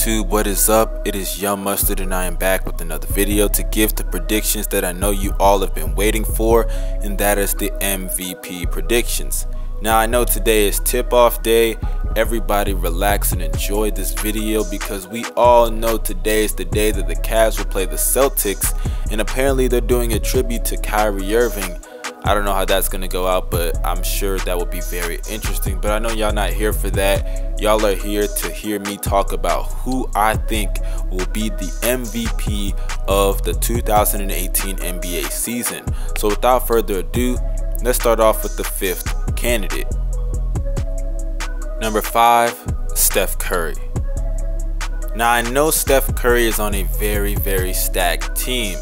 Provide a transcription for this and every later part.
YouTube, what is up? It is Young Mustard and I am back with another video to give the predictions that I know you all have been waiting for, and that is the MVP predictions. Now I know today is tip-off day. Everybody relax and enjoy this video because we all know today is the day that the Cavs will play the Celtics, and apparently they're doing a tribute to Kyrie Irving. I don't know how that's going to go out, but I'm sure that will be very interesting. But I know y'all not here for that. Y'all are here to hear me talk about who I think will be the MVP of the 2018 NBA season. So without further ado, let's start off with the fifth candidate. Number 5, Steph Curry. Now I know Steph Curry is on a very stacked team,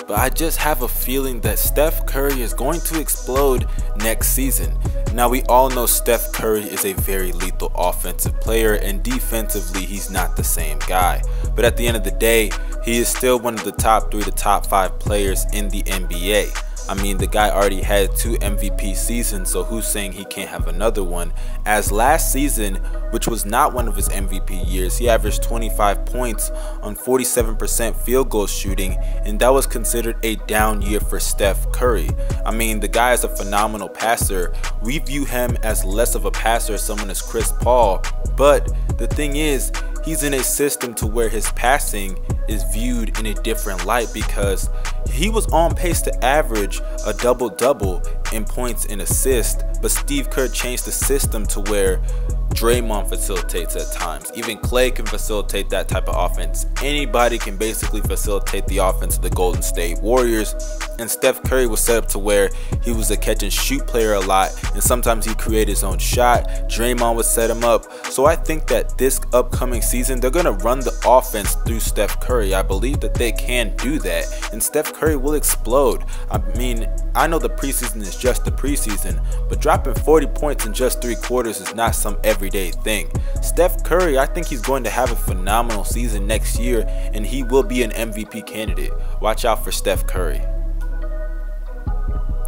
but I just have a feeling that Steph Curry is going to explode next season. Now we all know Steph Curry is a very lethal offensive player, and defensively he's not the same guy. But at the end of the day, he is still one of the top 3 to top 5 players in the NBA. I mean, the guy already had 2 MVP seasons, so who's saying he can't have another one? As last season, which was not one of his MVP years, he averaged 25 points on 47% field goal shooting, and that was considered a down year for Steph Curry. I mean, the guy is a phenomenal passer. We view him as less of a passer as someone as Chris Paul, but the thing is, he's in a system to where his passing is viewed in a different light because he was on pace to average a double-double in points and assists, but Steve Kerr changed the system to where Draymond facilitates at times. Even Clay can facilitate that type of offense. Anybody can basically facilitate the offense of the Golden State Warriors, and Steph Curry was set up to where he was a catch and shoot player a lot, and sometimes he created his own shot. Draymond would set him up. So I think that this upcoming season they're going to run the offense through Steph Curry. I believe that they can do that, and Steph Curry will explode. I mean, I know the preseason is just the preseason, but dropping 40 points in just 3 quarters is not some everyday thing. Steph Curry, I think he's going to have a phenomenal season next year, and he will be an MVP candidate. Watch out for Steph Curry.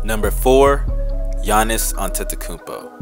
Number 4, Giannis Antetokounmpo.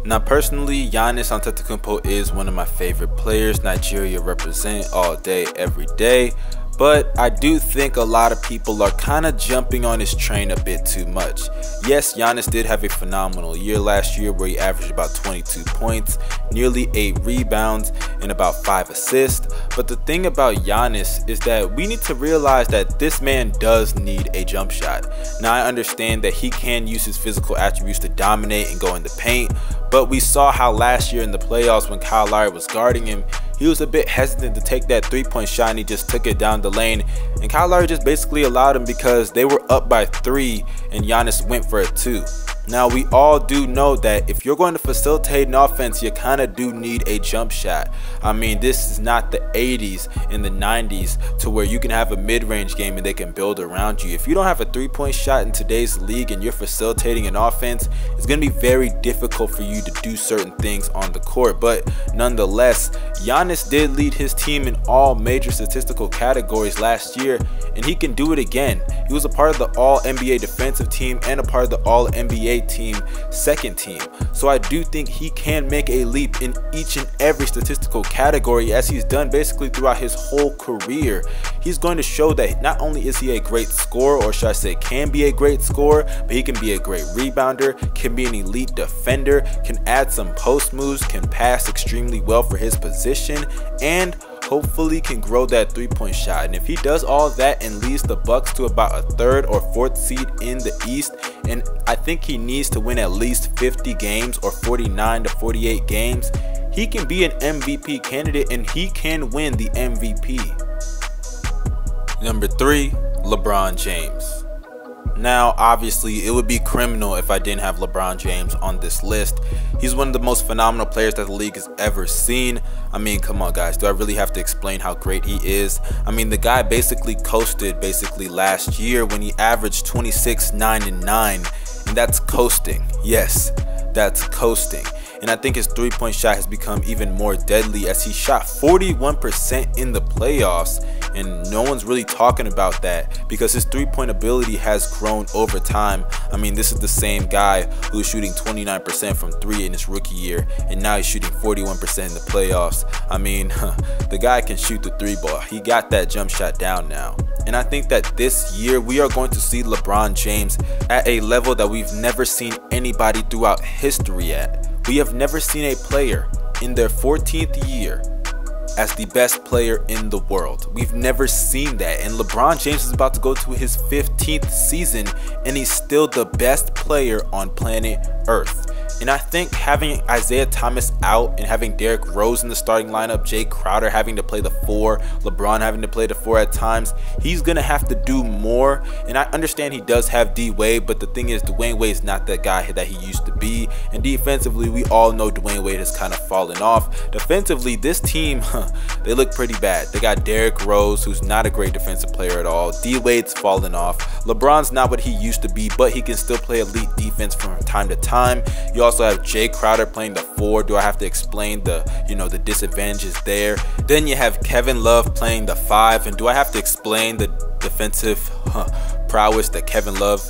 Now personally, Giannis Antetokounmpo is one of my favorite players. Nigeria represent all day, every day. But I do think a lot of people are kind of jumping on his train a bit too much. Yes, Giannis did have a phenomenal year last year where he averaged about 22 points, nearly 8 rebounds, and about 5 assists. But the thing about Giannis is that we need to realize that this man does need a jump shot. Now I understand that he can use his physical attributes to dominate and go in the paint, but we saw how last year in the playoffs when Kyle Lowry was guarding him, he was a bit hesitant to take that 3-point shot, and he just took it down the lane, and Kyle Lowry just basically allowed him because they were up by 3 and Giannis went for it 2. Now we all do know that if you're going to facilitate an offense, you kind of do need a jump shot. I mean, this is not the 80s and the 90s to where you can have a mid-range game and they can build around you. If you don't have a 3-point shot in today's league and you're facilitating an offense, it's going to be very difficult for you to do certain things on the court. But nonetheless, Giannis did lead his team in all major statistical categories last year, and he can do it again. He was a part of the All-NBA defensive team and a part of the All-NBA team second team. So I do think he can make a leap in each and every statistical category as he's done basically throughout his whole career. He's going to show that not only is he a great scorer, or should I say can be a great scorer, but he can be a great rebounder, can be an elite defender, can add some post moves, can pass extremely well for his position, and hopefully can grow that 3-point shot. And if he does all that and leads the Bucks to about a 3rd or 4th seed in the East, and I think he needs to win at least 50 games or 49 to 48 games, he can be an MVP candidate and he can win the MVP. Number 3, LeBron James. Now, obviously, it would be criminal if I didn't have LeBron James on this list. He's one of the most phenomenal players that the league has ever seen. I mean, come on, guys. Do I really have to explain how great he is? I mean, the guy basically coasted last year when he averaged 26, 9, and 9. And that's coasting. Yes, that's coasting. and I think his three-point shot has become even more deadly as he shot 41% in the playoffs, and no one's really talking about that because his three-point ability has grown over time. I mean, this is the same guy who was shooting 29% from three in his rookie year, and now he's shooting 41% in the playoffs. I mean, the guy can shoot the three ball. He got that jump shot down now. And I think that this year we are going to see LeBron James at a level that we've never seen anybody throughout history at. We have never seen a player in their 14th year as the best player in the world. We've never seen that, and LeBron James is about to go to his 15th season and he's still the best player on planet Earth. And I think having Isaiah Thomas out and having Derrick Rose in the starting lineup, Jay Crowder having to play the 4, LeBron having to play the 4 at times, he's going to have to do more. And I understand he does have D-Wade, but the thing is, Dwayne Wade is not that guy that he used to be. And defensively, we all know Dwayne Wade has kind of fallen off. Defensively, this team, they look pretty bad. They got Derrick Rose, who's not a great defensive player at all. D-Wade's fallen off. LeBron's not what he used to be, but he can still play elite defense from time to time. You also have Jay Crowder playing the 4. Do I have to explain the disadvantages there? Then you have Kevin Love playing the 5, and do I have to explain the defensive prowess that Kevin Love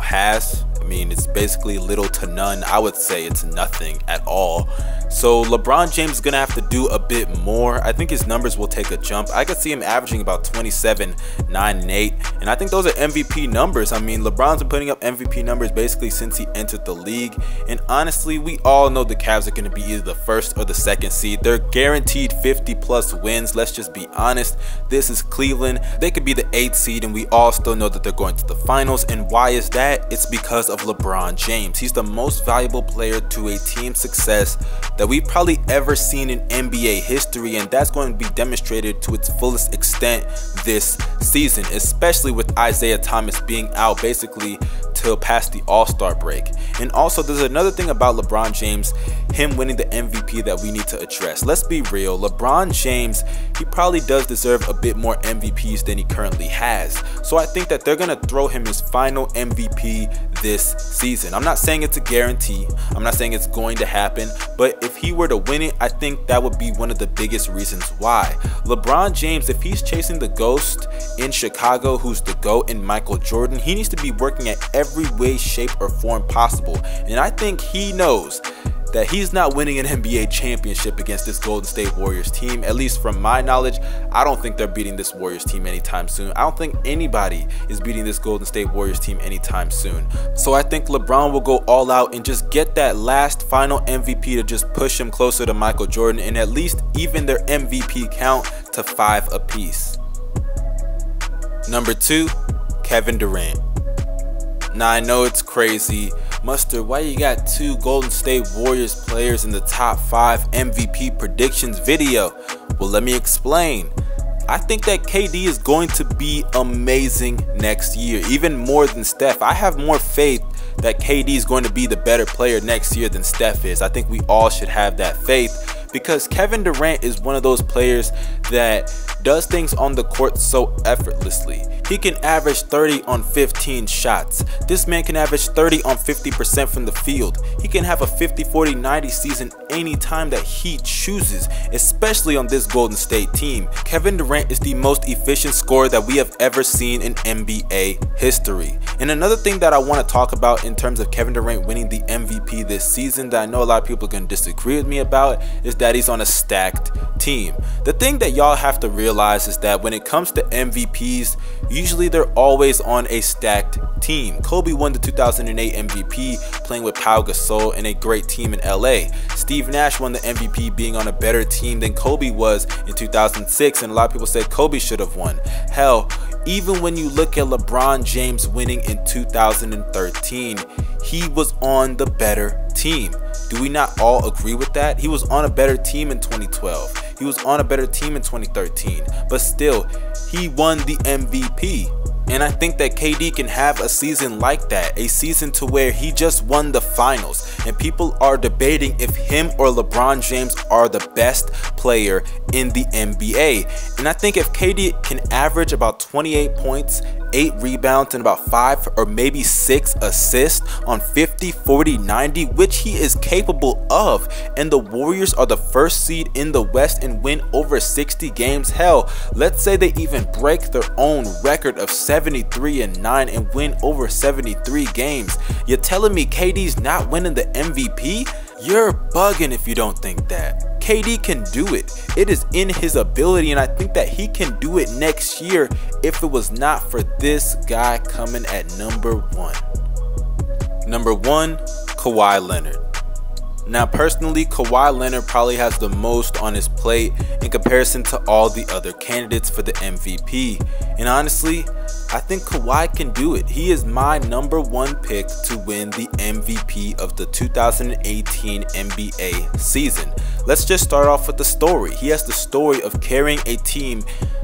has? I mean, it's basically little to none. I would say it's nothing at all. So LeBron James is gonna have to do a bit more. I think his numbers will take a jump. I could see him averaging about 27, 9, and 8, and I think those are MVP numbers. I mean, LeBron's been putting up MVP numbers basically since he entered the league, and honestly, we all know the Cavs are gonna be either the 1st or the 2nd seed. They're guaranteed 50+ wins. Let's just be honest. This is Cleveland. They could be the 8th seed, and we all still know that they're going to the finals. And why is that? It's because of LeBron James. He's the most valuable player to a team's success that we've probably ever seen in NBA history, and that's going to be demonstrated to its fullest extent this season, especially with Isaiah Thomas being out basically till past the All-Star break. And also, there's another thing about LeBron James, him winning the MVP, that we need to address. Let's be real, LeBron James, he probably does deserve a bit more MVPs than he currently has. So I think that they're going to throw him his final MVP this season. I'm not saying it's a guarantee. I'm not saying it's going to happen, but if he were to win it, I think that would be one of the biggest reasons why. LeBron James, if he's chasing the ghost in Chicago, who's the GOAT in Michael Jordan, he needs to be working at every way, shape, or form possible. And I think he knows that he's not winning an NBA championship against this Golden State Warriors team. At least from my knowledge, I don't think they're beating this Warriors team anytime soon. I don't think anybody is beating this Golden State Warriors team anytime soon. So I think LeBron will go all out and just get that last final MVP to just push him closer to Michael Jordan and at least even their MVP count to 5 apiece. Number 2, Kevin Durant. Now I know it's crazy. Mustard, why you got 2 Golden State Warriors players in the top 5 MVP predictions video? Well, let me explain. I think that KD is going to be amazing next year, even more than Steph. I have more faith that KD is going to be the better player next year than Steph is. I think we all should have that faith because Kevin Durant is one of those players that does things on the court so effortlessly. He can average 30 on 15 shots. This man can average 30 on 50% from the field. He can have a 50-40-90 season anytime that he chooses, especially on this Golden State team. Kevin Durant is the most efficient scorer that we have ever seen in NBA history. And another thing that I want to talk about in terms of Kevin Durant winning the MVP this season that I know a lot of people are going to disagree with me about is that he's on a stacked team. The thing that y'all have to realize is that when it comes to MVPs, usually they're always on a stacked team. Kobe won the 2008 MVP playing with Pau Gasol and a great team in LA. Steve Nash won the MVP being on a better team than Kobe was in 2006, and a lot of people said Kobe should have won. Hell, even when you look at LeBron James winning in 2013, he was on the better team. Do we not all agree with that? He was on a better team in 2012. He was on a better team in 2013. But still, he won the MVP. And I think that KD can have a season like that, a season to where he just won the finals and people are debating if him or LeBron James are the best player in the NBA. And I think if KD can average about 28 points, 8 rebounds and about 5 or maybe 6 assists on 50, 40, 90, which he is capable of. And the Warriors are the first seed in the West and win over 60 games. Hell, let's say they even break their own record of 73-9 and win over 73 games. You're telling me KD's not winning the MVP? You're bugging if you don't think that. KD can do it. It is in his ability, and I think that he can do it next year if it was not for this guy coming at number 1. Number 1, Kawhi Leonard. Now personally, Kawhi Leonard probably has the most on his plate in comparison to all the other candidates for the MVP. And honestly, I think Kawhi can do it. He is my number 1 pick to win the MVP of the 2018 NBA season. Let's just start off with the story. He has the story of carrying a team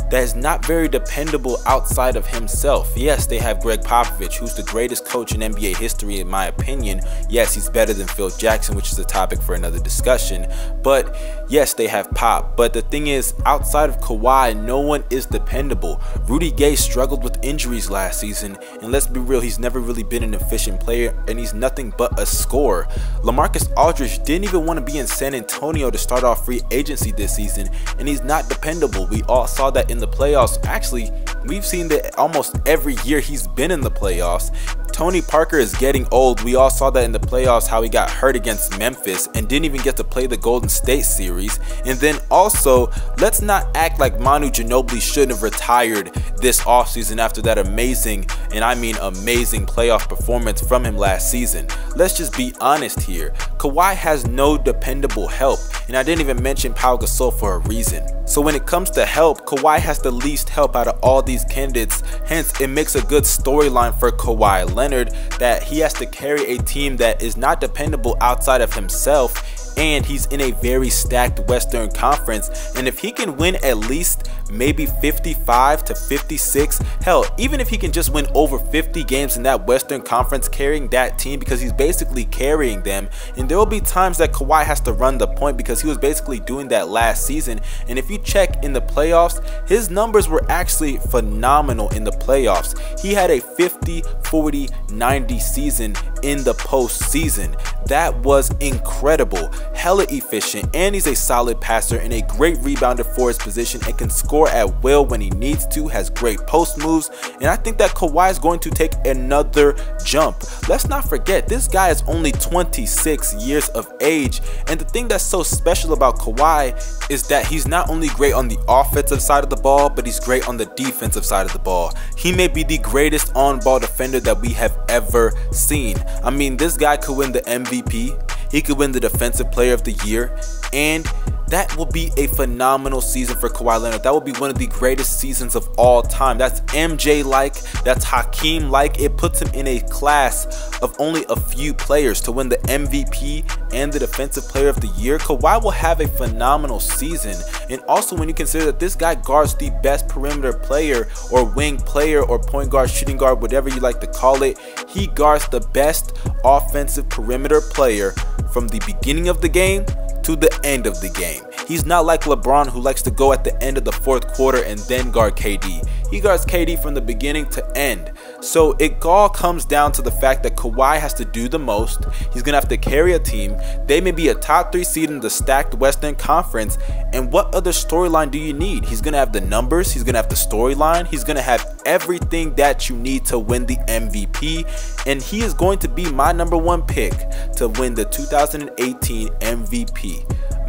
that is not very dependable outside of himself. Yes, they have Greg Popovich, who's the greatest coach in NBA history in my opinion. Yes, he's better than Phil Jackson, which is a topic for another discussion. But yes, they have Pop. But the thing is, outside of Kawhi, no one is dependable. Rudy Gay struggled with injuries last season, and let's be real, he's never really been an efficient player, and he's nothing but a scorer. LaMarcus Aldridge didn't even want to be in San Antonio to start off free agency this season, and he's not dependable. We all saw that in the playoffs. Actually, we've seen that almost every year he's been in the playoffs. Tony Parker is getting old. We all saw that in the playoffs, how he got hurt against Memphis and didn't even get to play the Golden State series. And then also, let's not act like Manu Ginobili shouldn't have retired this offseason after that amazing, and I mean amazing, playoff performance from him last season. Let's just be honest here. Kawhi has no dependable help, and I didn't even mention Pau Gasol for a reason. So when it comes to help, Kawhi has the least help out of all these candidates. Hence, it makes a good storyline for Kawhi Leonard that he has to carry a team that is not dependable outside of himself, and he's in a very stacked Western Conference. And if he can win at least maybe 55 to 56, hell, even if he can just win over 50 games in that Western Conference carrying that team, because he's basically carrying them, and there will be times that Kawhi has to run the point because he was basically doing that last season. And if you check in the playoffs, his numbers were actually phenomenal in the playoffs. He had a 50, 40, 90 season in the postseason. That was incredible. Hella efficient, and he's a solid passer and a great rebounder for his position and can score at will when he needs to, has great post moves, and I think that Kawhi is going to take another jump. Let's not forget, this guy is only 26 years of age, and the thing that's so special about Kawhi is that he's not only great on the offensive side of the ball, but he's great on the defensive side of the ball. He may be the greatest on-ball defender that we have ever seen. I mean, this guy could win the MVP. He could win the Defensive Player of the Year, and that will be a phenomenal season for Kawhi Leonard. That will be one of the greatest seasons of all time. That's MJ-like, that's Hakeem-like. It puts him in a class of only a few players to win the MVP and the Defensive Player of the Year. Kawhi will have a phenomenal season. And also, when you consider that this guy guards the best perimeter player or wing player or point guard, shooting guard, whatever you like to call it, he guards the best offensive perimeter player from the beginning of the game to the end of the game. He's not like LeBron, who likes to go at the end of the fourth quarter and then guard KD. He guards KD from the beginning to end. So it all comes down to the fact that Kawhi has to do the most. He's going to have to carry a team. They may be a top 3 seed in the stacked Western Conference. And what other storyline do you need? He's going to have the numbers. He's going to have the storyline. He's going to have everything that you need to win the MVP. And he is going to be my number 1 pick to win the 2018 MVP.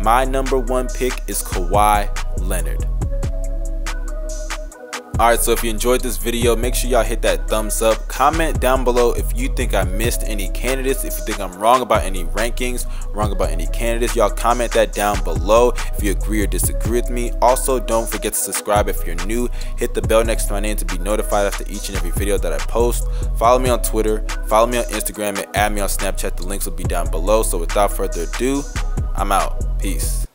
My number 1 pick is Kawhi Leonard. Alright, so if you enjoyed this video, make sure y'all hit that thumbs up. Comment down below if you think I missed any candidates, if you think I'm wrong about any rankings, wrong about any candidates. Y'all comment that down below if you agree or disagree with me. Also, don't forget to subscribe if you're new. Hit the bell next to my name to be notified after each and every video that I post. Follow me on Twitter, follow me on Instagram, and add me on Snapchat. The links will be down below. So without further ado, I'm out. Peace.